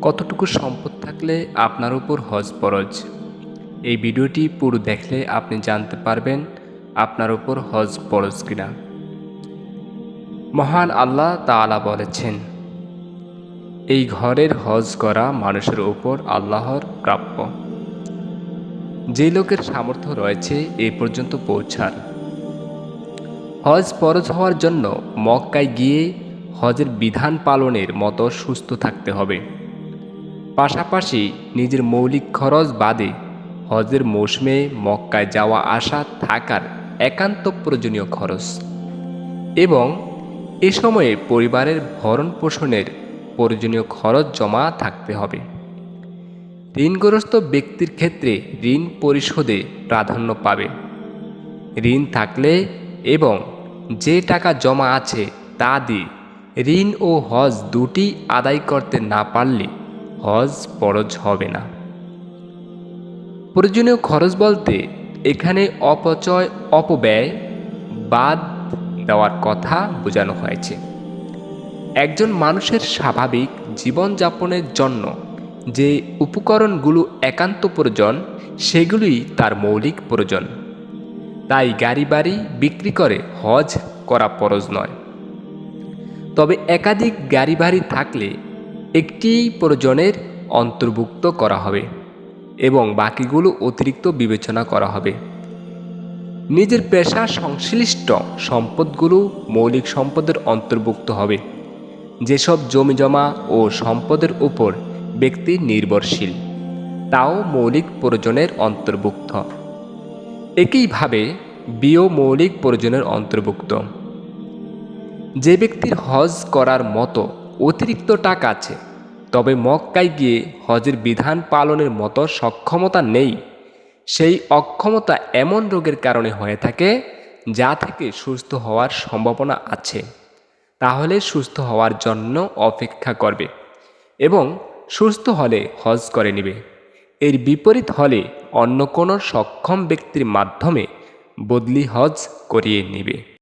কতটুকু সম্পদ থাকলে আপনার উপর হজ ফরজ। এই ভিডিওটি পুরো দেখলে আপনি জানতে পারবেন আপনার উপর হজ ফরজ কিনা। মহান আল্লাহ তাআলা বলেছেন, এই ঘরের হজ করা মানুষের উপর আল্লাহর প্রাপ্য। যে লোকের সামর্থ্য রয়েছে এই পর্যন্ত পৌঁছার। হজ ফরজ হওয়ার জন্য মক্কায় গিয়ে হজের বিধান পালনের মতো সুস্থ থাকতে হবে। পাশাপাশি নিজের মৌলিক খরচ বাদে হজের মৌসুমে মক্কায় যাওয়া আসা থাকার একান্ত প্রয়োজনীয় খরচ এবং এ সময়ে পরিবারের ভরণ পোষণের প্রয়োজনীয় খরচ জমা থাকতে হবে। ঋণগ্রস্ত ব্যক্তির ক্ষেত্রে ঋণ পরিশোধে প্রাধান্য পাবে। ঋণ থাকলে এবং যে টাকা জমা আছে তা দিয়ে ঋণ ও হজ দুটি আদায় করতে না পারলে হজ ফরজ হবে না। প্রয়োজনীয় খরচ বলতে এখানে অপচয় অপব্যয় বাদ দেওয়ার কথা বোঝানো হয়েছে। একজন মানুষের স্বাভাবিক জীবনযাপনের জন্য যে উপকরণগুলো একান্ত প্রয়োজন সেগুলোই তার মৌলিক প্রয়োজন। তাই গাড়ি বাড়ি বিক্রি করে হজ করা ফরজ নয়। তবে একাধিক গাড়ি বাড়ি থাকলে একটি প্রয়োজনের অন্তর্ভুক্ত করা হবে এবং বাকিগুলো অতিরিক্ত বিবেচনা করা হবে। নিজের পেশা সংশ্লিষ্ট সম্পদগুলো মৌলিক সম্পদের অন্তর্ভুক্ত হবে। যেসব জমিজমা ও সম্পদের উপর ব্যক্তি নির্ভরশীল তাও মৌলিক প্রয়োজনের অন্তর্ভুক্ত। একইভাবে বিয়েও মৌলিক প্রয়োজনের অন্তর্ভুক্ত। যে ব্যক্তির হজ করার মতো অতিরিক্ত টাকা আছে তবে মক্কায় গিয়ে হজের বিধান পালনের মতো সক্ষমতা নেই, সেই অক্ষমতা এমন রোগের কারণে হয়ে থাকে যা থেকে সুস্থ হওয়ার সম্ভাবনা আছে, তাহলে সুস্থ হওয়ার জন্য অপেক্ষা করবে এবং সুস্থ হলে হজ করে নেবে। এর বিপরীত হলে অন্য কোনো সক্ষম ব্যক্তির মাধ্যমে বদলি হজ করিয়ে নেবে।